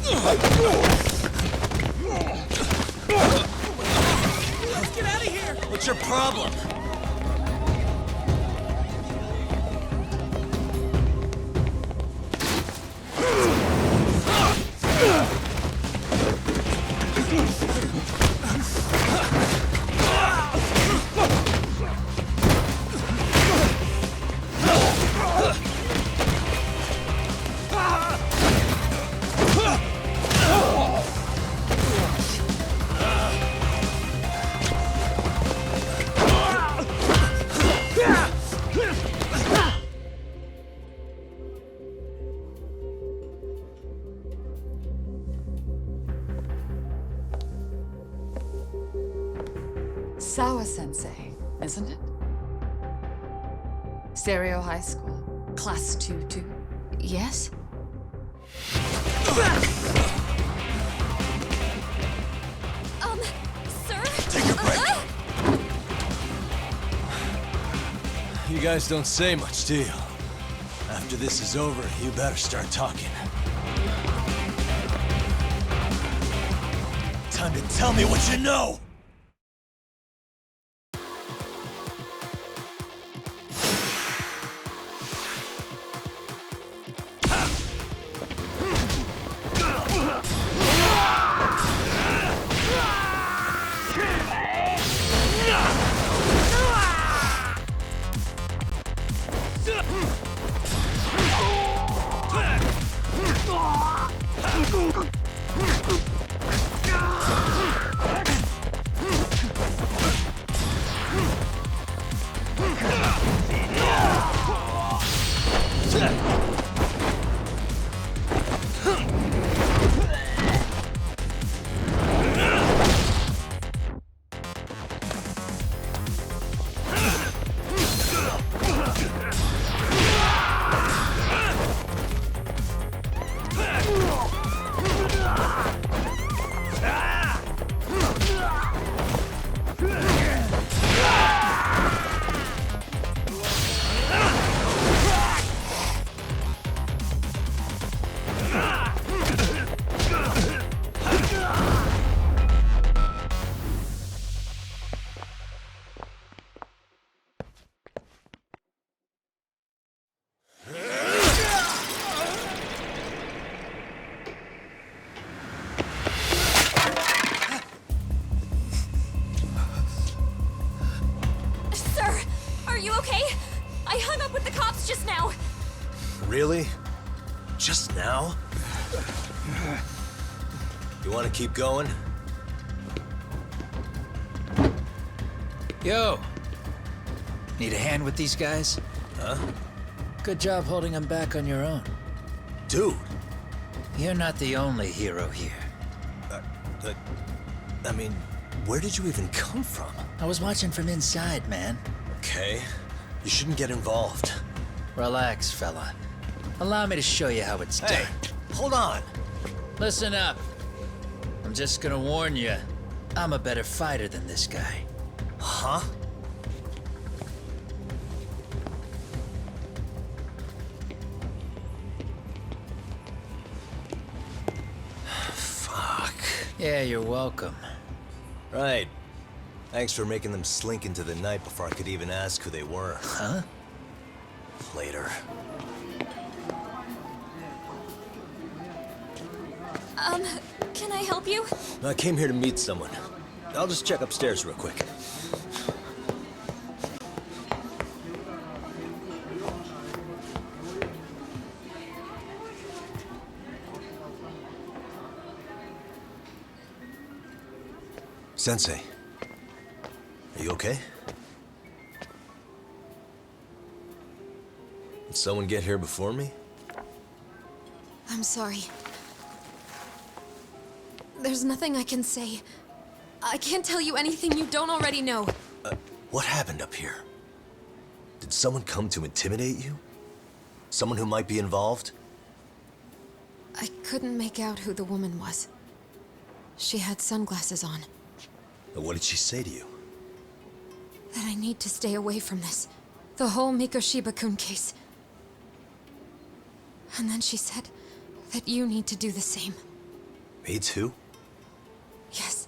Let's get out of here! What's your problem? Sawa-sensei, isn't it? Stereo High School, Class 2-2. Yes? Sir? Take a break. You guys don't say much, do you? After this is over, you better start talking. Time to tell me what you know! Sir, are you okay? I hung up with the cops just now. Really? Just now? You want to keep going? Yo! Need a hand with these guys? Huh? Good job holding them back on your own. Dude! You're not the only hero here. I mean, where did you even come from? I was watching from inside, man. Okay. You shouldn't get involved. Relax, fella. Allow me to show you how it's Hey, done. hold on! Listen up. I'm just gonna warn you. I'm a better fighter than this guy. Huh? Fuck. Yeah, you're welcome. Right. Thanks for making them slink into the night before I could even ask who they were. Huh? Later. Can I help you? I came here to meet someone. I'll just check upstairs real quick. Sensei, are you okay? Did someone get here before me? I'm sorry. There's nothing I can say. I can't tell you anything you don't already know. What happened up here? Did someone come to intimidate you? Someone who might be involved? I couldn't make out who the woman was. She had sunglasses on. What did she say to you? That I need to stay away from this. The whole Mikoshiba-kun case. And then she said that you need to do the same. Me too? Yes.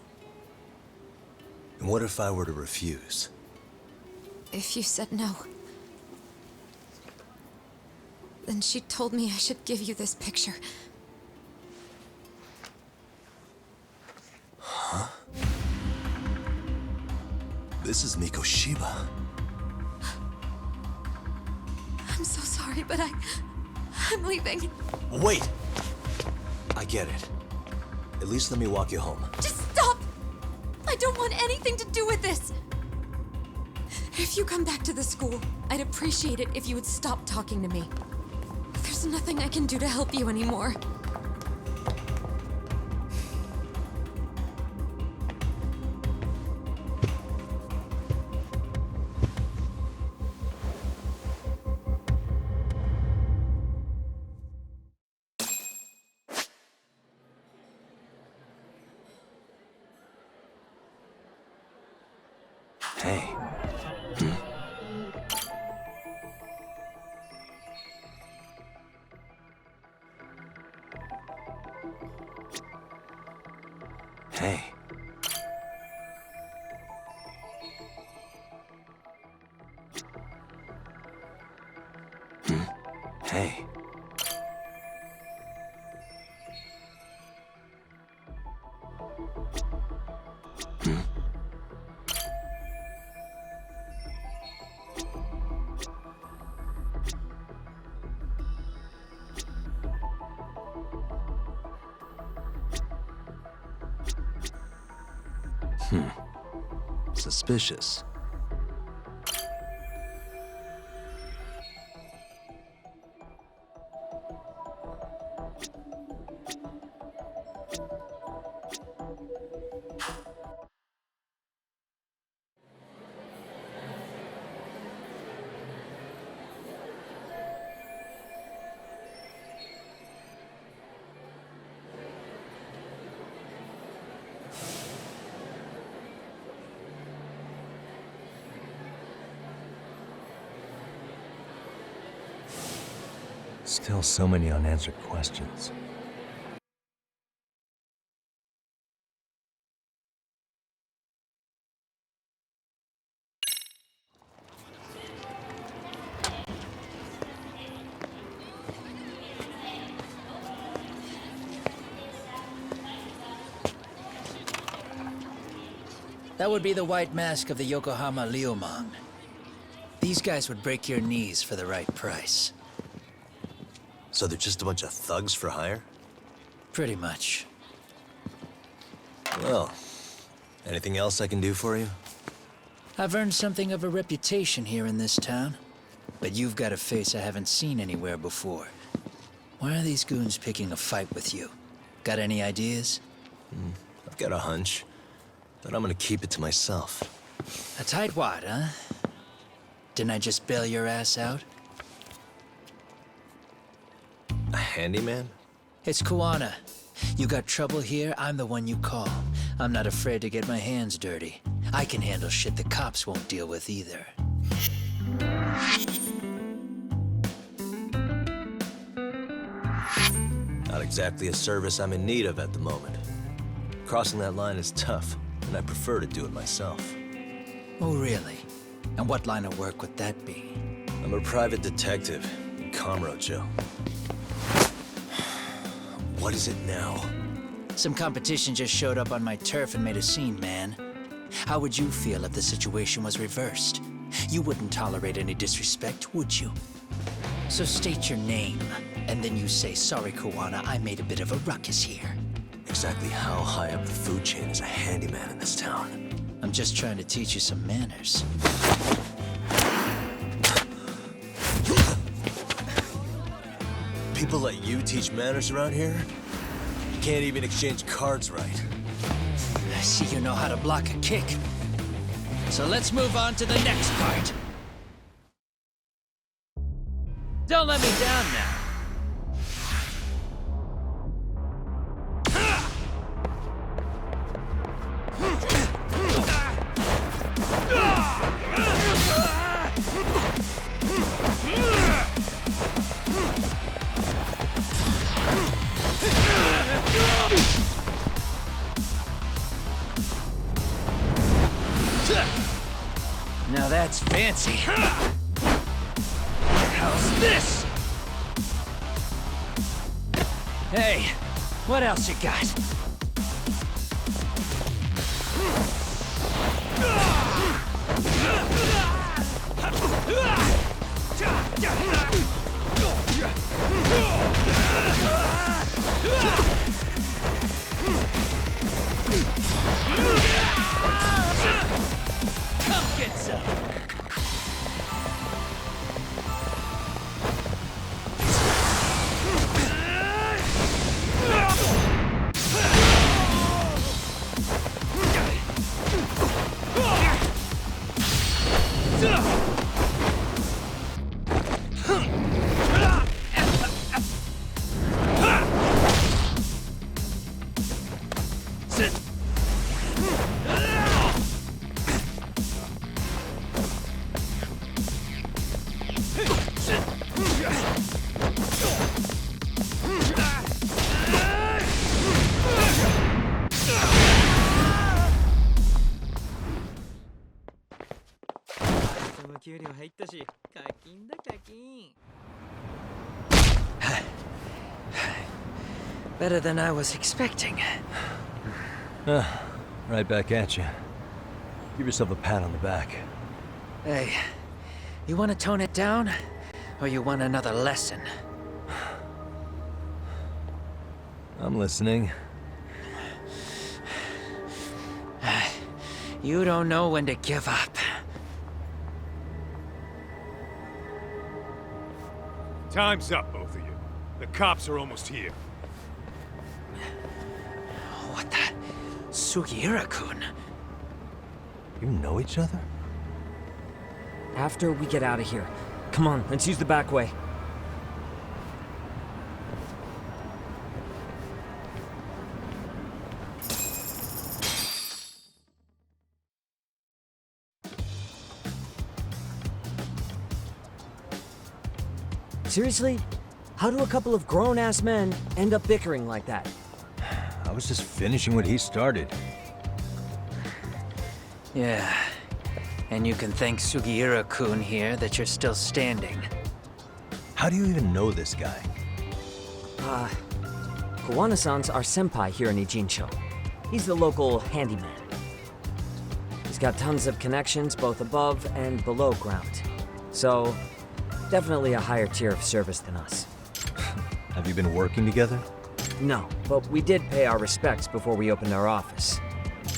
And what if I were to refuse? If you said no. Then she told me I should give you this picture. This is Mikoshiba. I'm so sorry, but I'm leaving. Wait! I get it. At least let me walk you home. Just stop! I don't want anything to do with this! If you come back to the school, I'd appreciate it if you would stop talking to me. There's nothing I can do to help you anymore. Hey. Hey. Hey. Suspicious. Still so many unanswered questions. That would be the white mask of the Yokohama Liumang. These guys would break your knees for the right price. So they're just a bunch of thugs for hire? Pretty much. Well, anything else I can do for you? I've earned something of a reputation here in this town. But you've got a face I haven't seen anywhere before. Why are these goons picking a fight with you? Got any ideas? I've got a hunch, but I'm gonna keep it to myself. A tightwad, huh? Didn't I just bail your ass out? A handyman? It's Kuwana. You got trouble here, I'm the one you call. I'm not afraid to get my hands dirty. I can handle shit the cops won't deal with either. Not exactly a service I'm in need of at the moment. Crossing that line is tough, and I prefer to do it myself. Oh, really? And what line of work would that be? I'm a private detective in Kamurocho. What is it now? Some competition just showed up on my turf and made a scene, man. How would you feel if the situation was reversed? You wouldn't tolerate any disrespect, would you? So state your name, and then you say, sorry, Kuwana, I made a bit of a ruckus here. Exactly how high up the food chain is a handyman in this town? I'm just trying to teach you some manners. People like you teach manners around here? You can't even exchange cards right. I see you know how to block a kick. So let's move on to the next part. Don't let me down now. that's fancy. How's this? Hey, what else you got? Come get some. Better than I was expecting. Right back at you. Give yourself a pat on the back. Hey, you want to tone it down? Or you want another lesson? I'm listening. You don't know when to give up. Time's up, both of you. The cops are almost here. What the? Sugiura-kun? You know each other? After we get out of here. Come on, let's use the back way. Seriously? How do a couple of grown-ass men end up bickering like that? I was just finishing what he started. Yeah. And you can thank Sugiura-kun here that you're still standing. How do you even know this guy? Kawana-san's our senpai here in Ijincho. He's the local handyman. He's got tons of connections both above and below ground. So, definitely a higher tier of service than us. Have you been working together? No, but we did pay our respects before we opened our office.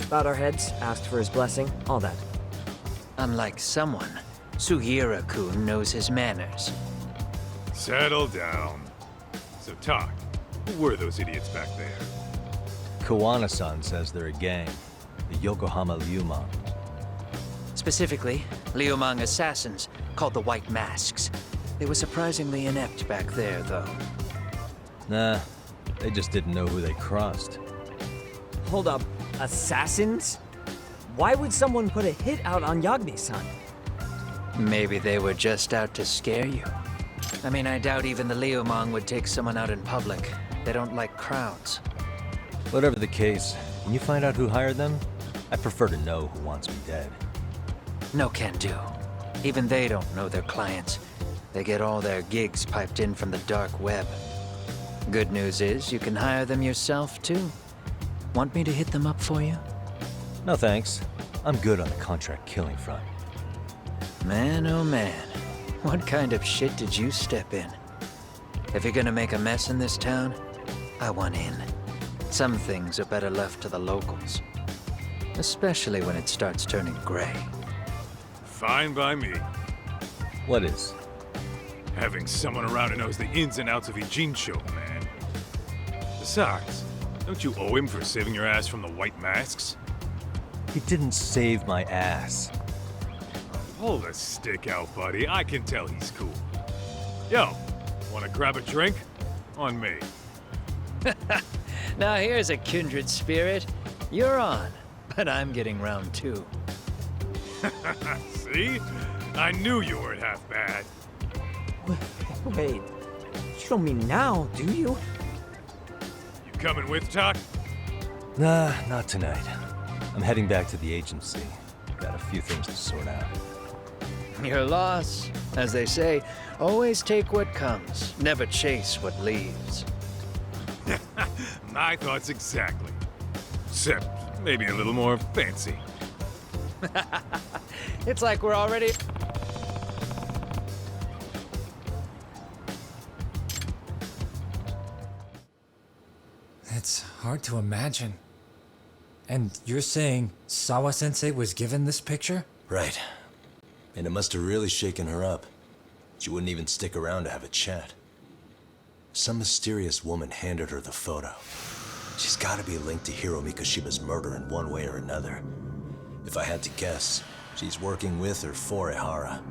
Bowed our heads, asked for his blessing, all that. Unlike someone, Sugiura-kun knows his manners. Settle down. So, talk. Who were those idiots back there? Kawana-san says they're a gang. The Yokohama Ryuman. Specifically, Liumang assassins, called the White Masks. They were surprisingly inept back there, though. Nah, they just didn't know who they crossed. Hold up, assassins? Why would someone put a hit out on Yagami-san? Maybe they were just out to scare you. I mean, I doubt even the Liumang would take someone out in public. They don't like crowds. Whatever the case, can you find out who hired them? I'd prefer to know who wants me dead. No can do. Even they don't know their clients. They get all their gigs piped in from the dark web. Good news is, you can hire them yourself, too. Want me to hit them up for you? No thanks. I'm good on the contract killing front. Man, oh man. What kind of shit did you step in? If you're gonna make a mess in this town, I want in. Some things are better left to the locals. Especially when it starts turning gray. Fine by me. What is? Having someone around who knows the ins and outs of Ijincho, man. Besides, don't you owe him for saving your ass from the White Masks? He didn't save my ass. Hold the stick out, buddy. I can tell he's cool. Yo, wanna grab a drink? On me. Now here's a kindred spirit. You're on, but I'm getting round two. See? I knew you weren't half bad. Wait, you don't mean now, do you? You coming with, Talk? Nah, not tonight. I'm heading back to the agency. Got a few things to sort out. Your loss. As they say, always take what comes, never chase what leaves. My thoughts exactly. Except maybe a little more fancy. It's like we're already... It's hard to imagine. And you're saying Sawa-sensei was given this picture? Right. And it must have really shaken her up. She wouldn't even stick around to have a chat. Some mysterious woman handed her the photo. She's gotta be linked to Hiro Mikoshiba's murder in one way or another. If I had to guess, she's working with or for Ehara.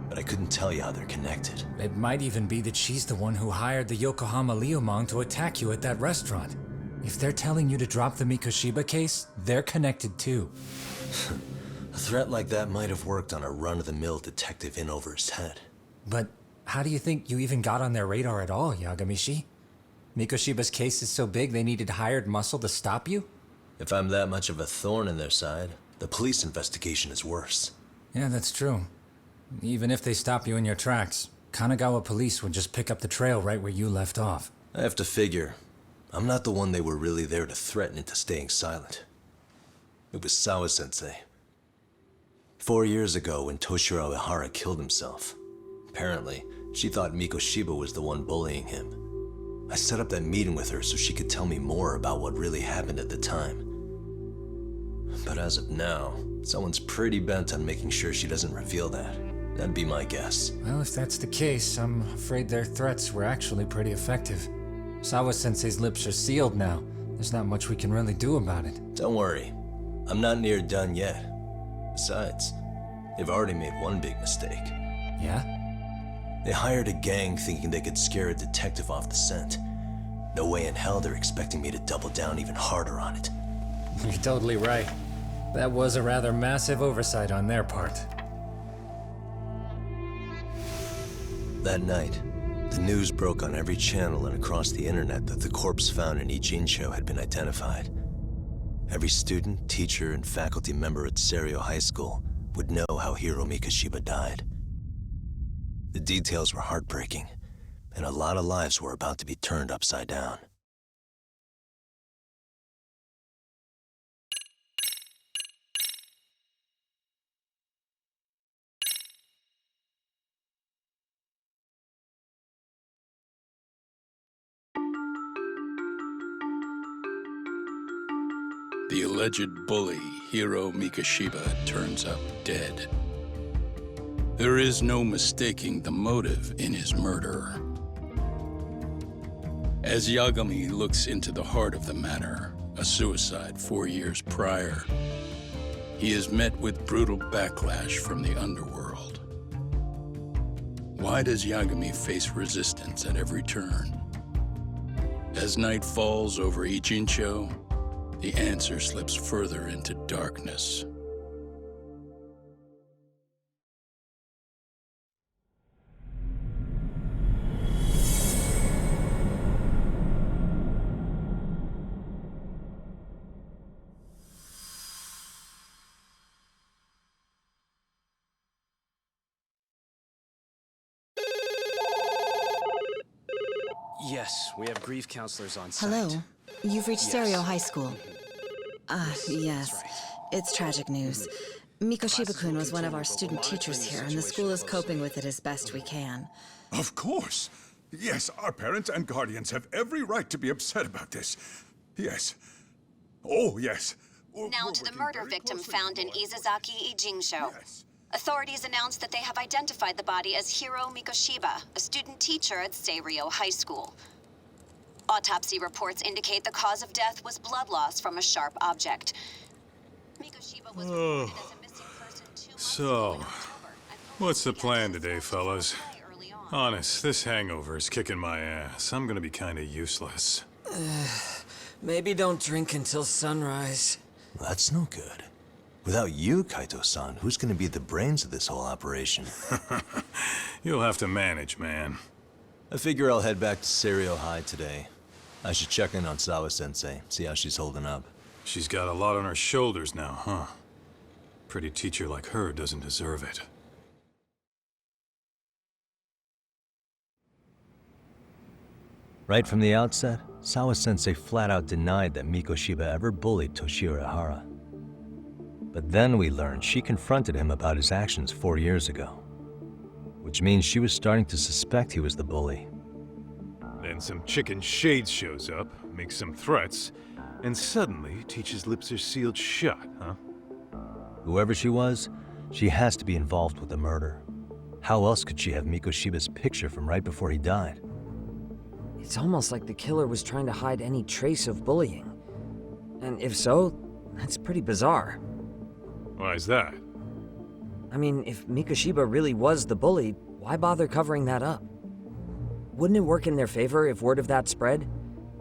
But I couldn't tell you how they're connected. It might even be that she's the one who hired the Yokohama Liumang to attack you at that restaurant. If they're telling you to drop the Mikoshiba case, they're connected too. A threat like that might have worked on a run-of-the-mill detective in over his head. But how do you think you even got on their radar at all, Yagamishi? Mikoshiba's case is so big they needed hired muscle to stop you? If I'm that much of a thorn in their side, the police investigation is worse. Yeah, that's true. Even if they stop you in your tracks, Kanagawa police would just pick up the trail right where you left off. I have to figure, I'm not the one they were really there to threaten into staying silent. It was Sawa-sensei. 4 years ago, when Toshiro Ehara killed himself, apparently, she thought Mikoshiba was the one bullying him. I set up that meeting with her so she could tell me more about what really happened at the time. But as of now, someone's pretty bent on making sure she doesn't reveal that. That'd be my guess. Well, if that's the case, I'm afraid their threats were actually pretty effective. Sawa-sensei's lips are sealed now. There's not much we can really do about it. Don't worry, I'm not near done yet. Besides, they've already made one big mistake. Yeah? They hired a gang thinking they could scare a detective off the scent. No way in hell they're expecting me to double down even harder on it. You're totally right. That was a rather massive oversight on their part. That night, the news broke on every channel and across the internet that the corpse found in Ijincho had been identified. Every student, teacher, and faculty member at Seiryo High School would know how Hiro Mikoshiba died. The details were heartbreaking, and a lot of lives were about to be turned upside down. The alleged bully, Hiro Mikoshiba, turns up dead. There is no mistaking the motive in his murder. As Yagami looks into the heart of the matter, a suicide 4 years prior, he is met with brutal backlash from the underworld. Why does Yagami face resistance at every turn? As night falls over Ijincho, the answer slips further into darkness. Yes, we have grief counselors on site. Hello. You've reached Yes. Seiryo High School. Yes. That's right. It's tragic news. Mikoshiba-kun was one of our student teachers here, and the school is coping with it as best we can. Of course. Yes, our parents and guardians have every right to be upset about this. Yes. Oh, yes. Now to the murder victim found in Izazaki, Ijincho. Yes. Authorities announced that they have identified the body as Hiro Mikoshiba, a student teacher at Seiryo High School. Autopsy reports indicate the cause of death was blood loss from a sharp object. Mikoshiba was reported as a missing person 2 months So, ago in October, and what's the police plan began today, to fellas? very early on. Honest, this hangover is kicking my ass. I'm gonna be kinda useless. Maybe don't drink until sunrise. Well, that's no good. Without you, Kaito-san, who's gonna be the brains of this whole operation? You'll have to manage, man. I figure I'll head back to Seiryo High today. I should check in on Sawa-sensei, see how she's holding up. She's got a lot on her shoulders now, huh? Pretty teacher like her doesn't deserve it. Right from the outset, Sawa-sensei flat out denied that Mikoshiba ever bullied Toshiro Ihara. But then we learned she confronted him about his actions 4 years ago, which means she was starting to suspect he was the bully. Then some chicken Shades shows up, makes some threats, and suddenly Teach's lips are sealed shut, huh? Whoever she was, she has to be involved with the murder. How else could she have Mikoshiba's picture from right before he died? It's almost like the killer was trying to hide any trace of bullying. And if so, that's pretty bizarre. Why is that? I mean, if Mikoshiba really was the bully, why bother covering that up? Wouldn't it work in their favor if word of that spread?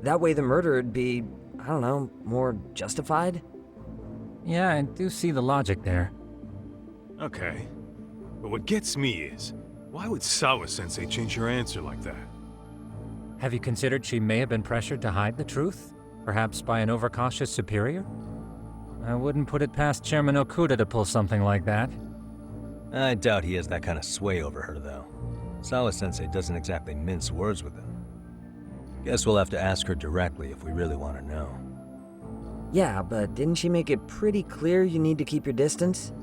That way the murder would be, I don't know, more justified? Yeah, I do see the logic there. Okay. But what gets me is, why would Sawa-sensei change her answer like that? Have you considered she may have been pressured to hide the truth? Perhaps by an overcautious superior? I wouldn't put it past Chairman Okuda to pull something like that. I doubt he has that kind of sway over her, though. Sawa-sensei doesn't exactly mince words with him. Guess we'll have to ask her directly if we really want to know. Yeah, but didn't she make it pretty clear you need to keep your distance?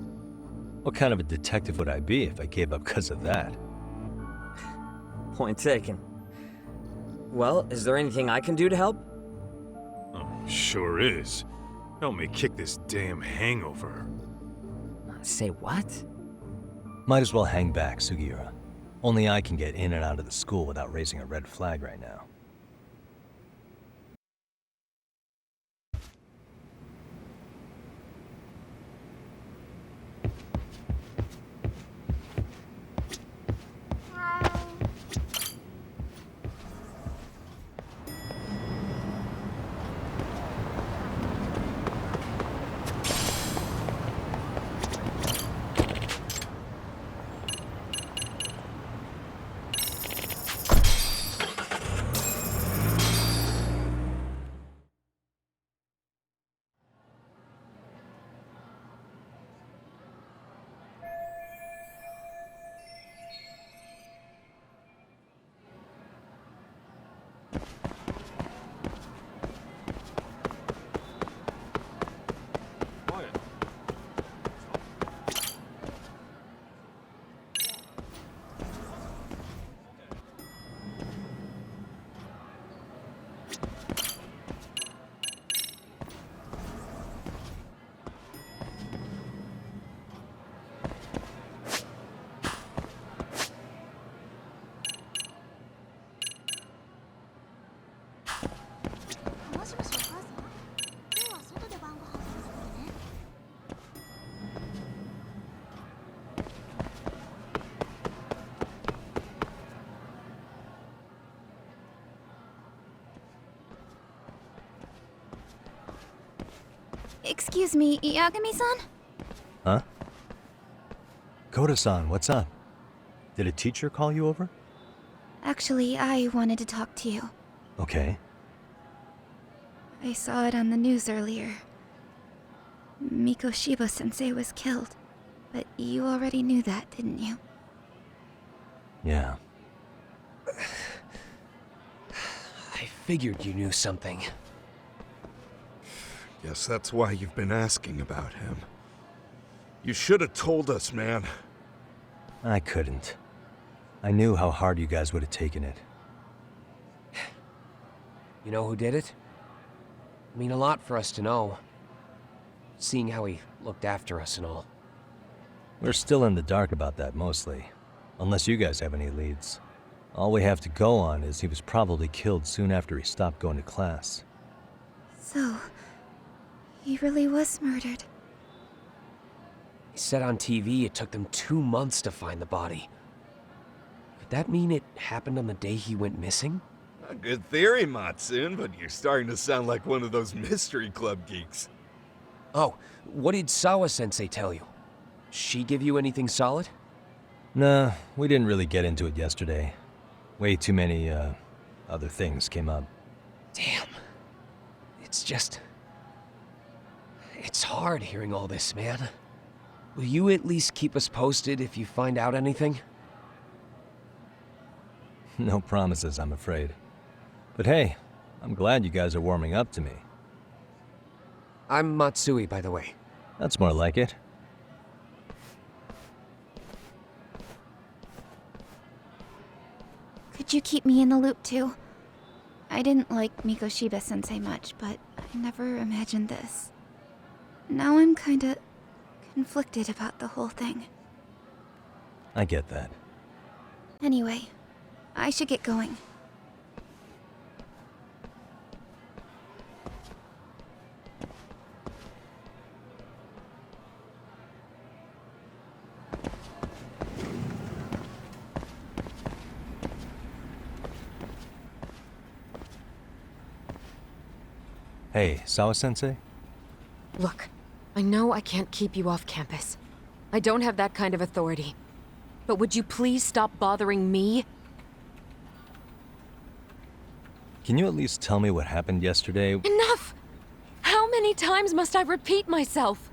What kind of a detective would I be if I gave up because of that? Point taken. Well, is there anything I can do to help? Oh, sure is. Help me kick this damn hangover. Say what? Might as well hang back, Sugiura. Only I can get in and out of the school without raising a red flag right now. Excuse me, Yagami-san? Huh? Koda-san, what's up? Did a teacher call you over? Actually, I wanted to talk to you. Okay. I saw it on the news earlier. Mikoshiba-sensei was killed. But you already knew that, didn't you? Yeah. I figured you knew something. Guess that's why you've been asking about him. You should have told us, man. I couldn't. I knew how hard you guys would have taken it. You know who did it? I mean a lot for us to know. Seeing how he looked after us and all. We're still in the dark about that, mostly. Unless you guys have any leads. All we have to go on is he was probably killed soon after he stopped going to class. So, he really was murdered. He said on TV it took them 2 months to find the body. Could that mean it happened on the day he went missing? A good theory, Matsun, but you're starting to sound like one of those mystery club geeks. Oh, what did Sawa-sensei tell you? She give you anything solid? Nah, we didn't really get into it yesterday. Way too many, other things came up. Damn. It's just... It's hard hearing all this, man. Will you at least keep us posted if you find out anything? No promises, I'm afraid. But hey, I'm glad you guys are warming up to me. I'm Matsui, by the way. That's more like it. Could you keep me in the loop too? I didn't like Mikoshiba-sensei much, but I never imagined this. Now I'm kinda conflicted about the whole thing. I get that. Anyway, I should get going. Hey, Sawa-sensei? Look, I know I can't keep you off campus. I don't have that kind of authority. But would you please stop bothering me? Can you at least tell me what happened yesterday? Enough! How many times must I repeat myself?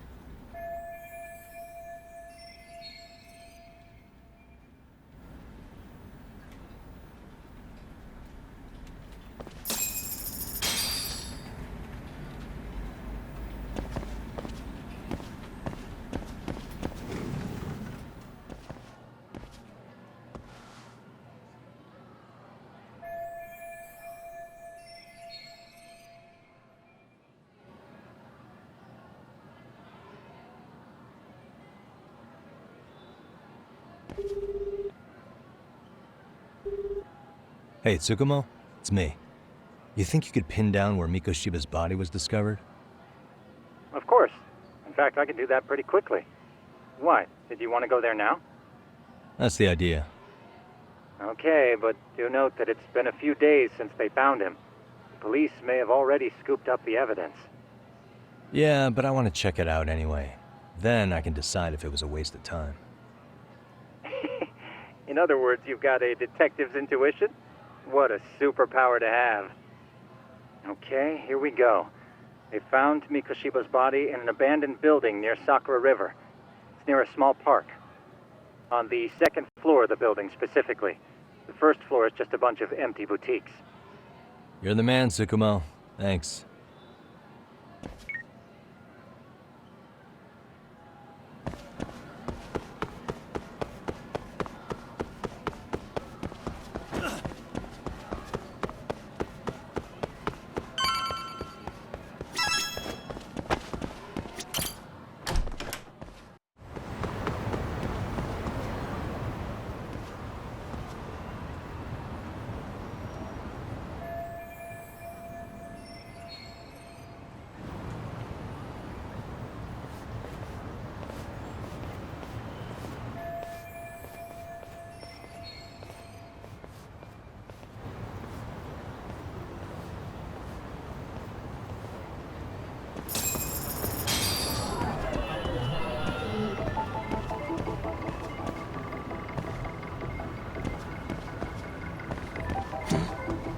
Hey, Tsukumo? It's me. You think you could pin down where Mikoshiba's body was discovered? Of course. In fact, I can do that pretty quickly. Why? Did you want to go there now? That's the idea. Okay, but do note that it's been a few days since they found him. The police may have already scooped up the evidence. Yeah, but I want to check it out anyway. Then I can decide if it was a waste of time. In other words, you've got a detective's intuition? What a superpower to have. Okay, here we go. They found Mikoshiba's body in an abandoned building near Sakura River. It's near a small park. On the second floor of the building, specifically. The first floor is just a bunch of empty boutiques. You're the man, Tsukumo. Thanks.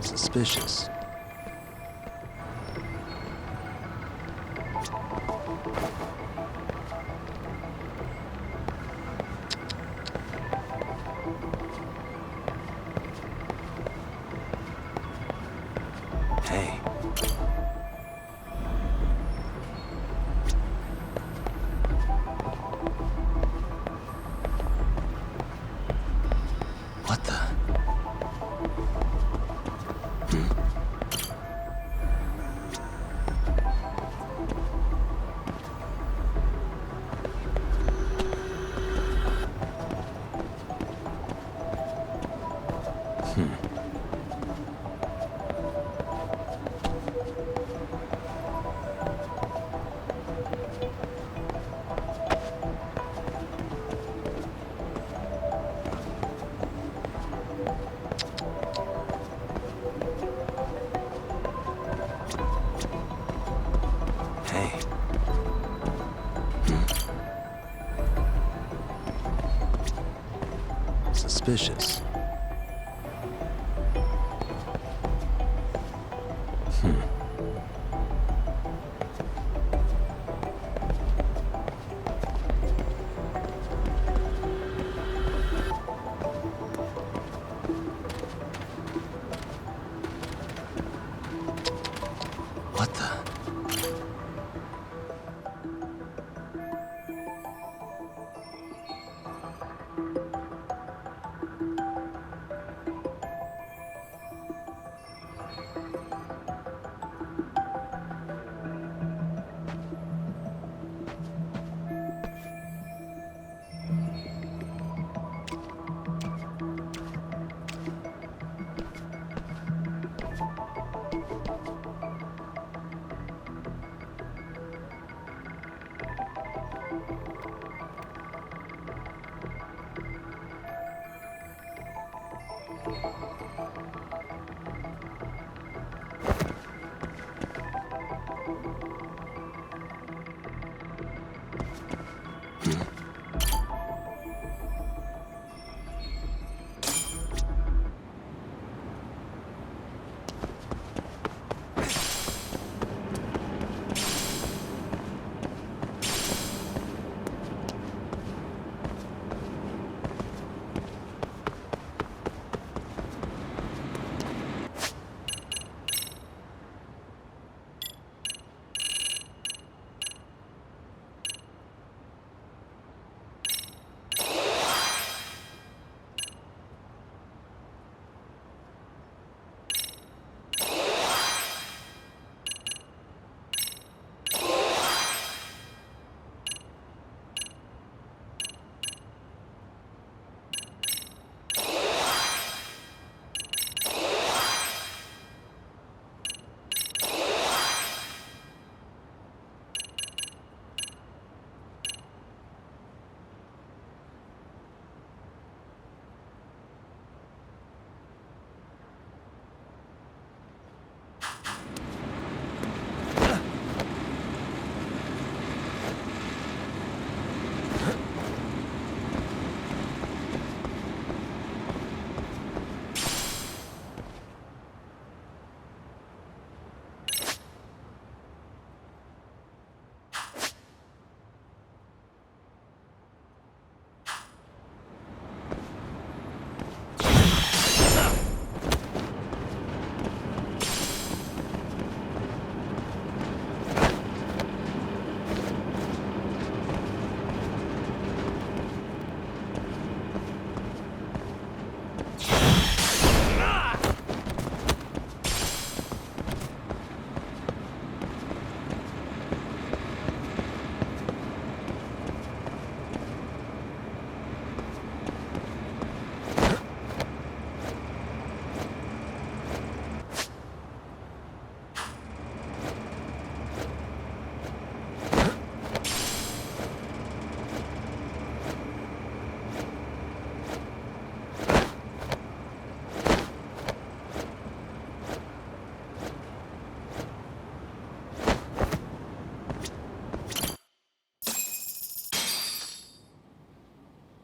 Suspicious. Hey. What the? Suspicious.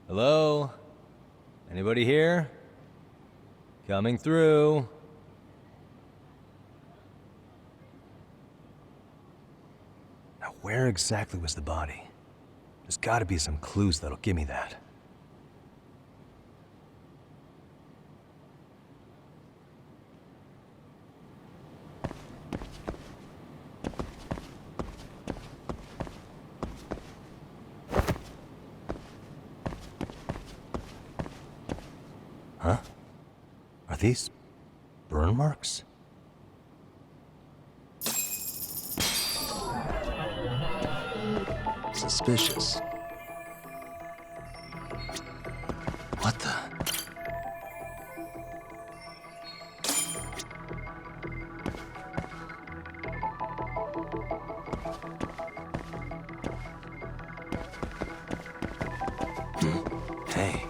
Hello? Anybody here? Coming through. Now, where exactly was the body? There's gotta be some clues that'll give me that. Huh? Are these burn marks? Suspicious. What the? Hey.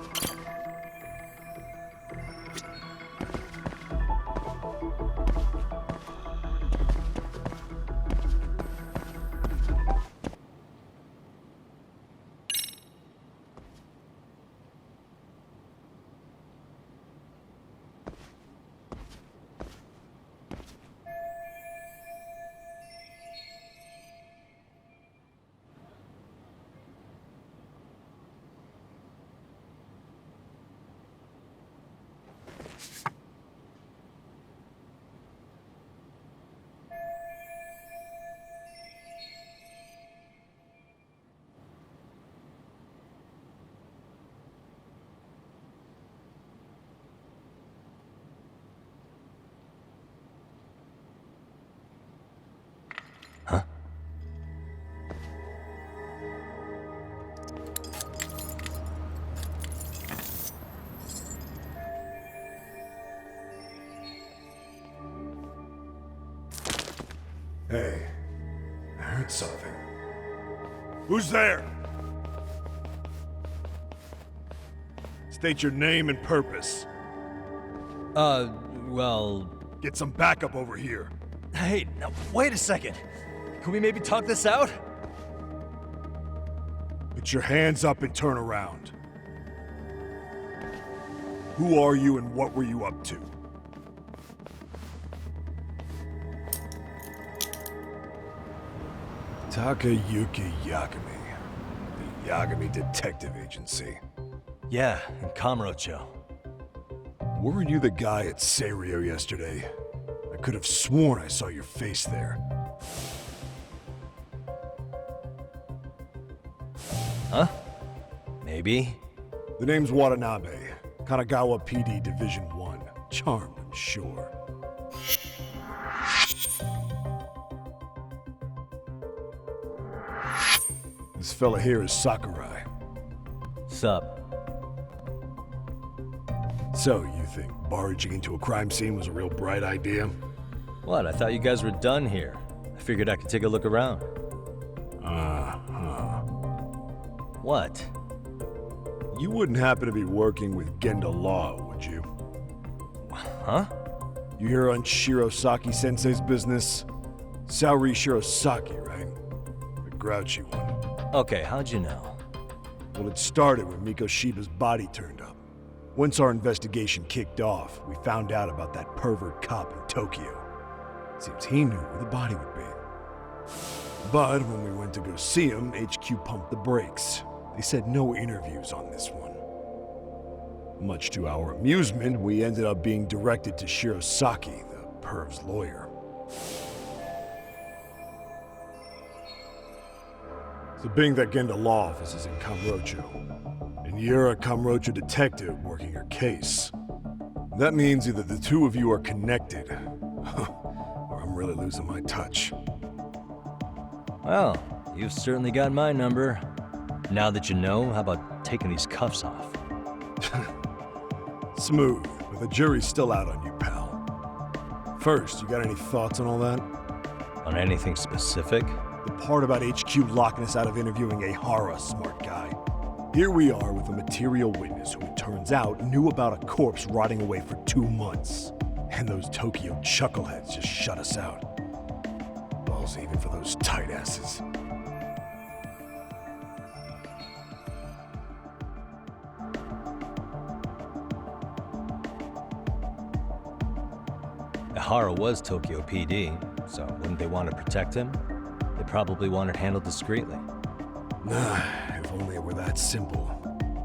Huh? Hey, I heard something. Who's there? State your name and purpose. Well... Get some backup over here. Hey, now, wait a second. Can we maybe talk this out? Put your hands up and turn around. Who are you and what were you up to? Takayuki Yagami. The Yagami Detective Agency. Yeah, in Kamurocho. Weren't you the guy at Seirio yesterday? I could have sworn I saw your face there. Huh? Maybe. The name's Watanabe. Kanagawa PD Division 1. Charmed, I'm sure. This fella here is Sakurai. Sup? So, you think barging into a crime scene was a real bright idea? What? I thought you guys were done here. I figured I could take a look around. What? You wouldn't happen to be working with Genda Law, would you? Huh? You hear on Shirosaki-sensei's business? Saori Shirosaki, right? The grouchy one. Okay, how'd you know? Well, it started when Mikoshiba's body turned up. Once our investigation kicked off, we found out about that pervert cop in Tokyo. Seems he knew where the body would be. But when we went to go see him, HQ pumped the brakes. They said no interviews on this one. Much to our amusement, we ended up being directed to Shirosaki, the perv's lawyer. So being that Genda Law office is in Kamurocho, and you're a Kamurocho detective working your case, that means either the two of you are connected, or I'm really losing my touch. Well, you've certainly got my number. Now that you know, how about taking these cuffs off? Smooth, but the jury's still out on you, pal. First, you got any thoughts on all that? On anything specific? The part about HQ locking us out of interviewing Ehara, smart guy. Here we are with a material witness who it turns out knew about a corpse rotting away for 2 months. And those Tokyo chuckleheads just shut us out. Balls even for those tight asses. Ehara was Tokyo PD, so wouldn't they want to protect him? They probably want it handled discreetly. Nah, if only it were that simple.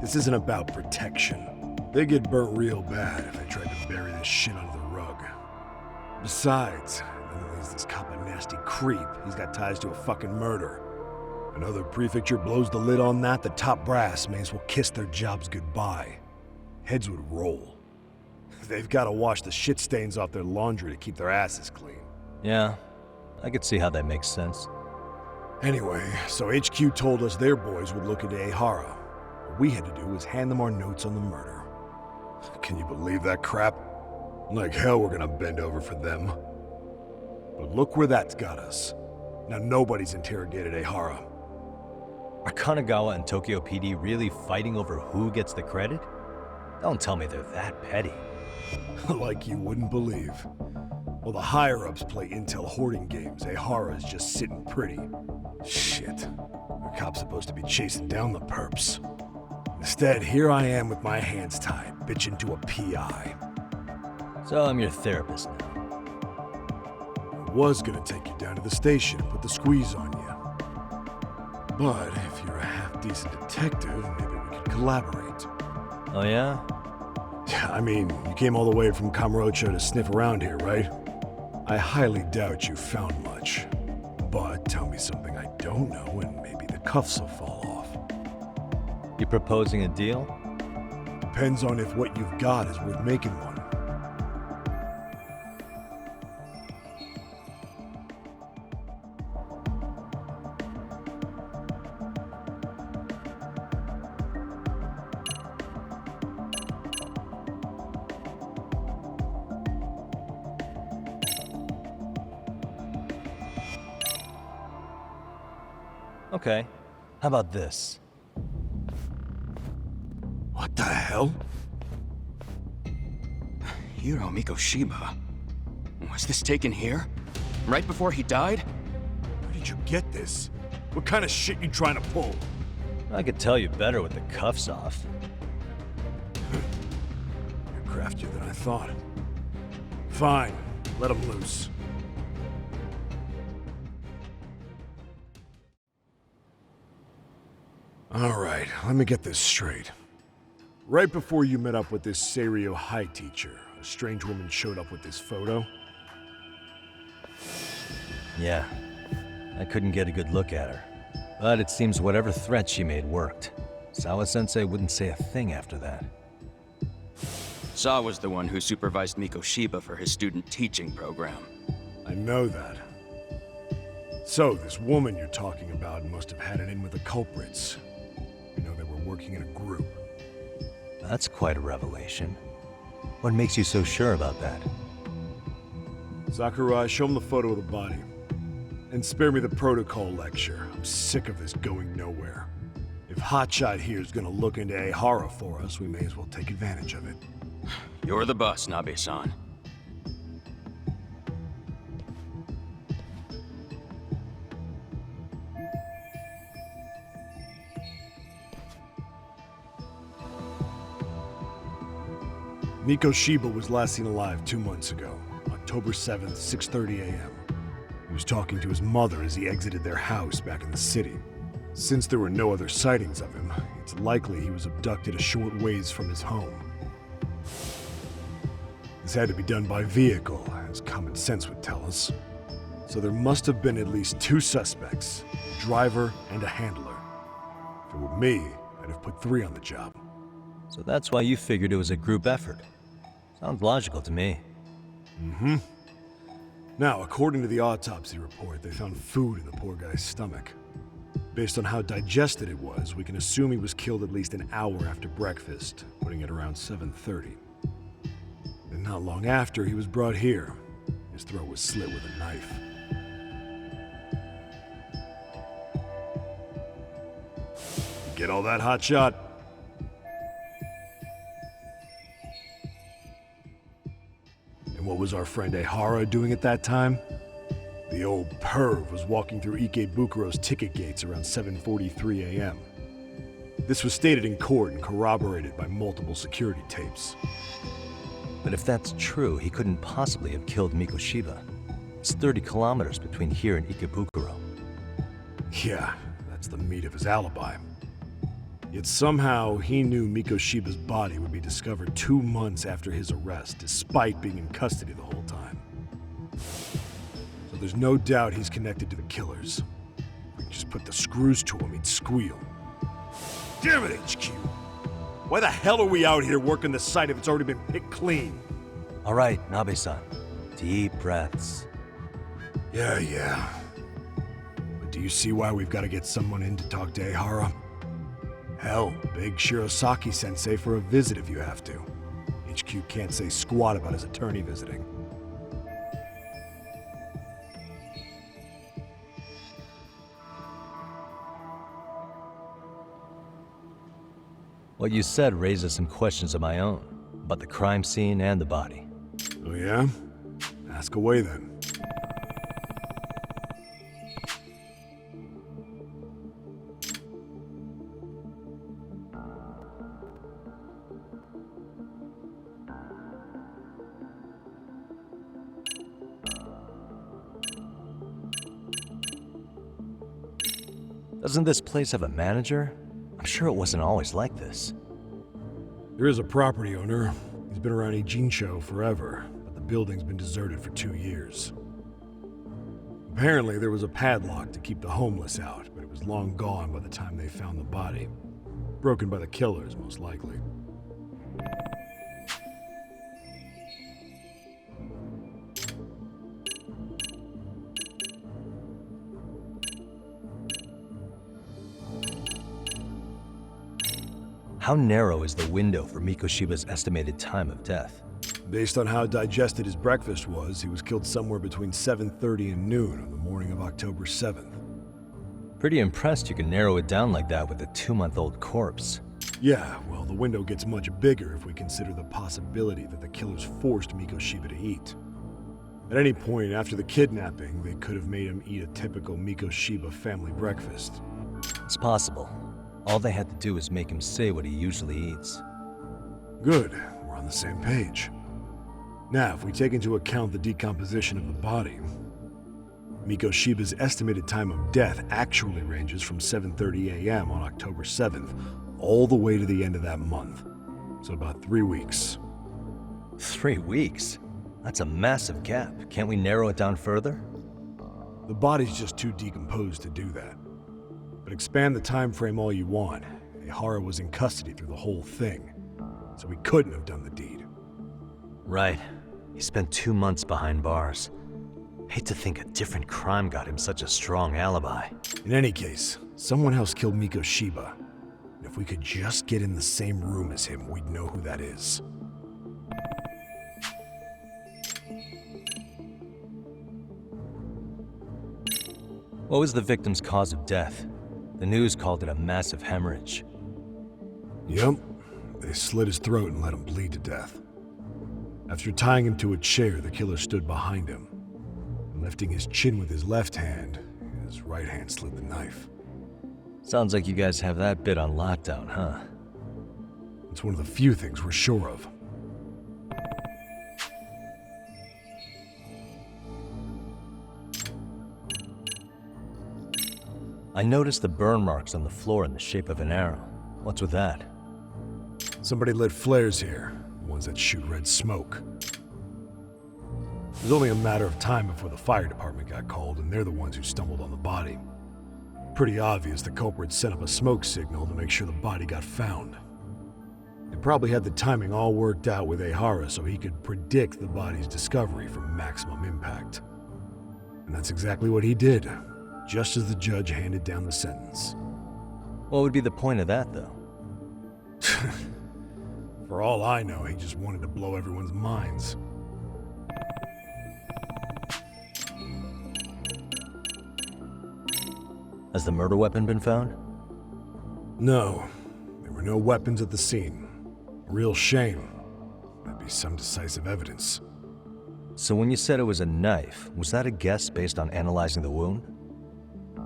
This isn't about protection. They get burnt real bad if they tried to bury this shit under the rug. Besides, there's this cop a nasty creep. He's got ties to a fucking murder. Another prefecture blows the lid on that, the top brass may as well kiss their jobs goodbye. Heads would roll. They've got to wash the shit stains off their laundry to keep their asses clean. Yeah, I could see how that makes sense. Anyway, so HQ told us their boys would look into Ehara. What we had to do was hand them our notes on the murder. Can you believe that crap? Like hell we're gonna bend over for them. But look where that's got us. Now nobody's interrogated Ehara. Are Kanagawa and Tokyo PD really fighting over who gets the credit? Don't tell me they're that petty. Like you wouldn't believe. While the higher-ups play intel hoarding games, Ehara's just sitting pretty. Shit. The cop's supposed to be chasing down the perps. Instead, here I am with my hands tied, bitching to a PI. So I'm your therapist now. I was gonna take you down to the station and put the squeeze on you. But if you're a half-decent detective, maybe we could collaborate. Oh yeah? I mean, you came all the way from Kamurocho to sniff around here, right? I highly doubt you found much. But tell me something I don't know and maybe the cuffs will fall off. You proposing a deal? Depends on if what you've got is worth making one. Okay. How about this? What the hell? Hiro Mikoshiba. Was this taken here? Right before he died? Where did you get this? What kind of shit you trying to pull? I could tell you better with the cuffs off. You're craftier than I thought. Fine, let him loose. Alright, let me get this straight. Right before you met up with this Seiryo High teacher, a strange woman showed up with this photo? Yeah. I couldn't get a good look at her. But it seems whatever threat she made worked. Sawa-sensei wouldn't say a thing after that. Saw was the one who supervised Mikoshiba for his student teaching program. I know that. So, this woman you're talking about must have had it in with the culprits. You know, they were working in a group. That's quite a revelation. What makes you so sure about that? Sakurai, show him the photo of the body. And spare me the protocol lecture. I'm sick of this going nowhere. If Hotshot here is gonna look into Ehara for us, we may as well take advantage of it. You're the boss, Nabe-san. Mikoshiba was last seen alive 2 months ago, October 7th, 6:30 a.m. He was talking to his mother as he exited their house back in the city. Since there were no other sightings of him, it's likely he was abducted a short ways from his home. This had to be done by vehicle, as common sense would tell us. So there must have been at least 2 suspects, a driver and a handler. If it were me, I'd have put 3 on the job. So that's why you figured it was a group effort. Sounds logical to me. Mm-hmm. Now, according to the autopsy report, they found food in the poor guy's stomach. Based on how digested it was, we can assume he was killed at least an hour after breakfast, putting it around 7:30. And not long after, he was brought here. His throat was slit with a knife. You get all that, Hotshot? And what was our friend Ehara doing at that time? The old perv was walking through Ikebukuro's ticket gates around 7:43 a.m. This was stated in court and corroborated by multiple security tapes. But if that's true, he couldn't possibly have killed Mikoshiba. It's 30 kilometers between here and Ikebukuro. Yeah, that's the meat of his alibi. Yet somehow he knew Mikoshiba's body would be discovered 2 months after his arrest, despite being in custody the whole time. So there's no doubt he's connected to the killers. If we could just put the screws to him, he'd squeal. Damn it, HQ! Why the hell are we out here working the site if it's already been picked clean? All right, Nabe-san. Deep breaths. Yeah. But do you see why we've got to get someone in to talk to Ehara? Hell, beg Shirosaki-sensei for a visit if you have to. HQ can't say squat about his attorney visiting. What you said raises some questions of my own, about the crime scene and the body. Oh yeah? Ask away then. Doesn't this place have a manager? I'm sure it wasn't always like this. There is a property owner. He's been around Ijincho forever, but the building's been deserted for 2 years. Apparently, there was a padlock to keep the homeless out, but it was long gone by the time they found the body. Broken by the killers, most likely. How narrow is the window for Mikoshiba's estimated time of death? Based on how digested his breakfast was, he was killed somewhere between 7:30 and noon on the morning of October 7th. Pretty impressed you can narrow it down like that with a 2-month-old corpse. Yeah, well, the window gets much bigger if we consider the possibility that the killers forced Mikoshiba to eat. At any point after the kidnapping, they could have made him eat a typical Mikoshiba family breakfast. It's possible. All they had to do was make him say what he usually eats. Good, we're on the same page. Now, if we take into account the decomposition of the body, Mikoshiba's estimated time of death actually ranges from 7:30 a.m. on October 7th all the way to the end of that month. So about 3 weeks. 3 weeks? That's a massive gap. Can't we narrow it down further? The body's just too decomposed to do that. But expand the time frame all you want. Ehara was in custody through the whole thing, so he couldn't have done the deed. Right. He spent 2 months behind bars. Hate to think a different crime got him such a strong alibi. In any case, someone else killed Mikoshiba. And if we could just get in the same room as him, we'd know who that is. What was the victim's cause of death? The news called it a massive hemorrhage. Yep. They slit his throat and let him bleed to death. After tying him to a chair, the killer stood behind him. And lifting his chin with his left hand, his right hand slid the knife. Sounds like you guys have that bit on lockdown, huh? It's one of the few things we're sure of. I noticed the burn marks on the floor in the shape of an arrow. What's with that? Somebody lit flares here, ones that shoot red smoke. It was only a matter of time before the fire department got called, and they're the ones who stumbled on the body. Pretty obvious the culprit set up a smoke signal to make sure the body got found. They probably had the timing all worked out with Ehara so he could predict the body's discovery for maximum impact. And that's exactly what he did, just as the judge handed down the sentence. What would be the point of that, though? For all I know, he just wanted to blow everyone's minds. Has the murder weapon been found? No. There were no weapons at the scene. A real shame. Might be some decisive evidence. So when you said it was a knife, was that a guess based on analyzing the wound?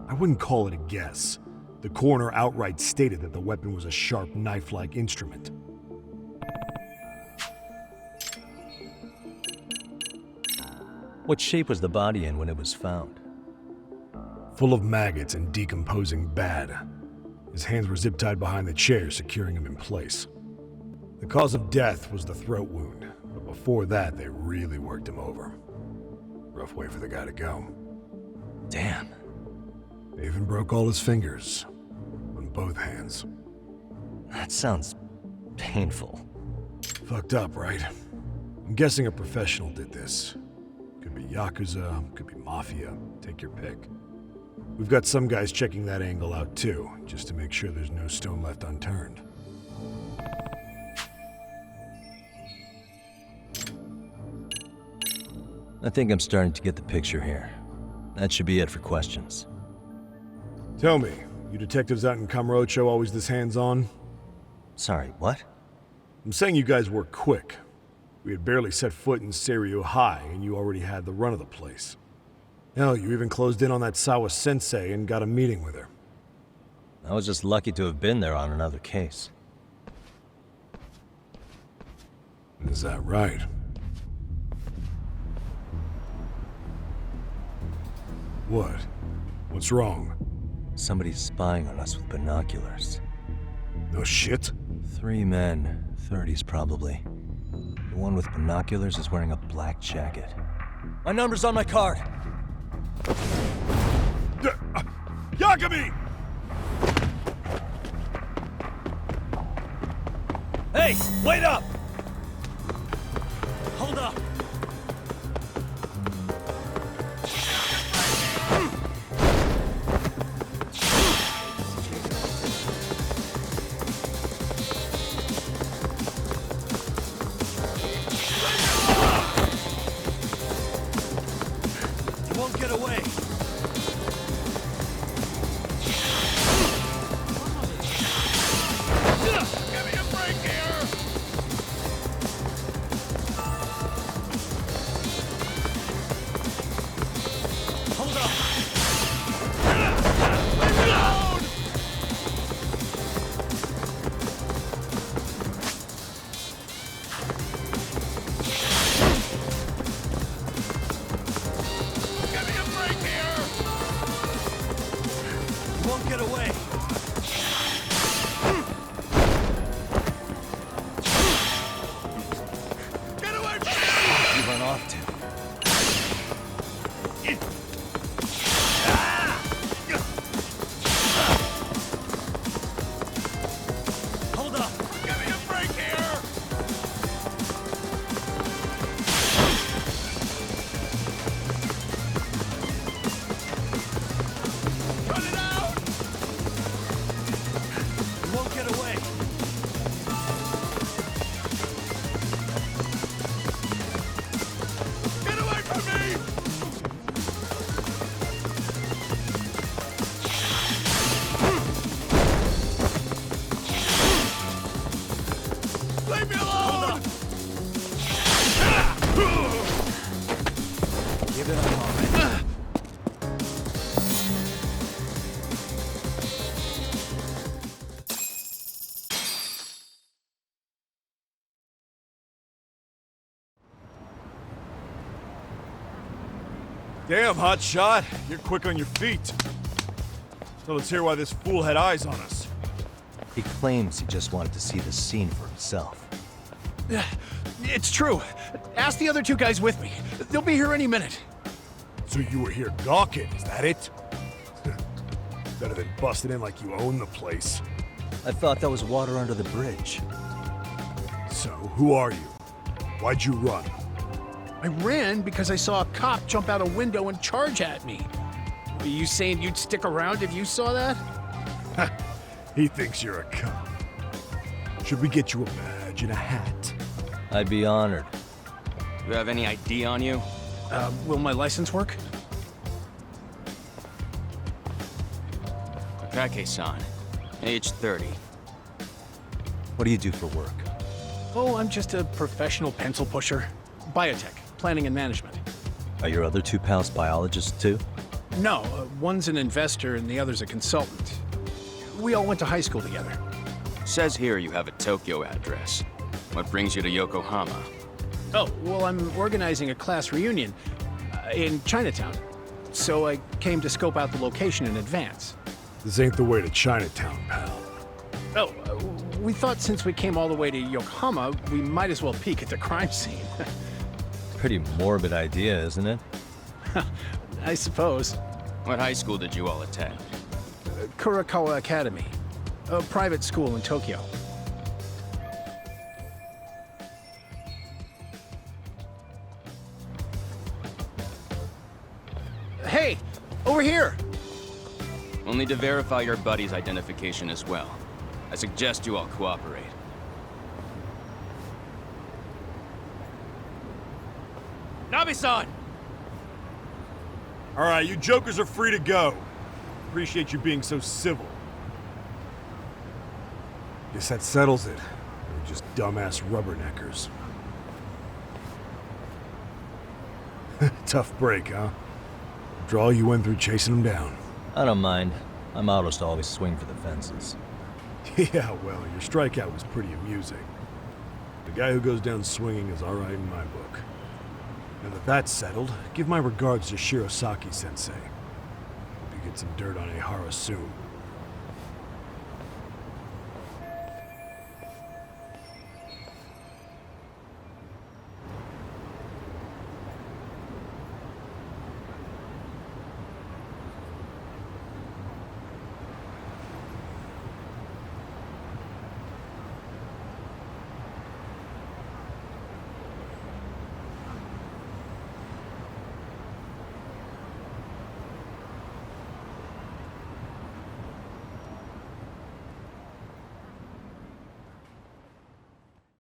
I wouldn't call it a guess. The coroner outright stated that the weapon was a sharp knife-like instrument. What shape was the body in when it was found? Full of maggots and decomposing bad. His hands were zip-tied behind the chair, securing him in place. The cause of death was the throat wound, but before that, they really worked him over. Rough way for the guy to go. Damn. They even broke all his fingers. On both hands. That sounds painful. Fucked up, right? I'm guessing a professional did this. Could be Yakuza, could be Mafia, take your pick. We've got some guys checking that angle out too, just to make sure there's no stone left unturned. I think I'm starting to get the picture here. That should be it for questions. Tell me, you detectives out in Kamurocho always this hands-on? Sorry, what? I'm saying you guys work quick. We had barely set foot in Seiryo High, and you already had the run of the place. Hell, you even closed in on that Sawa-sensei and got a meeting with her. I was just lucky to have been there on another case. Is that right? What? What's wrong? Somebody's spying on us with binoculars. No shit? 3 men, 30s probably. The one with binoculars is wearing a black jacket. My number's on my card! Yagami! Hey, wait up! Hold up! You won't get away! Won't get away. Get away from me! You run off to. Hold up! Give me a break here! Cut it out! You won't get away. Get away from me! Leave me alone! Give it up, all right. Damn, hot shot. You're quick on your feet. So let's hear why this fool had eyes on us. He claims he just wanted to see the scene for himself. It's true. Ask the other two guys with me. They'll be here any minute. So you were here gawking, is that it? Better than busting in like you own the place. I thought that was water under the bridge. So, who are you? Why'd you run? I ran because I saw a cop jump out a window and charge at me. Are you saying you'd stick around if you saw that? He thinks you're a cop. Should we get you a badge and a hat? I'd be honored. Do you have any ID on you? Will my license work? Akake-san, age 30. What do you do for work? Oh, I'm just a professional pencil pusher. Biotech, planning and management. Are your other two pals biologists too? No, one's an investor and the other's a consultant. We all went to high school together. Says here you have a Tokyo address. What brings you to Yokohama? Oh, well, I'm organizing a class reunion in Chinatown. So I came to scope out the location in advance. This ain't the way to Chinatown, pal. Oh, we thought since we came all the way to Yokohama, we might as well peek at the crime scene. Pretty morbid idea, isn't it? I suppose. What high school did you all attend? Kurakawa Academy, a private school in Tokyo. Hey, over here! We'll need to verify your buddy's identification as well. I suggest you all cooperate. Nabe-san! All right, you jokers are free to go. Appreciate you being so civil. Guess that settles it. They're just dumbass rubberneckers. Tough break, huh? After all you went through chasing them down. I don't mind. My motto's to always swing for the fences. Yeah, well, your strikeout was pretty amusing. The guy who goes down swinging is all right in my book. Now that that's settled, give my regards to Shirosaki-sensei. Hope you get some dirt on Ehara soon.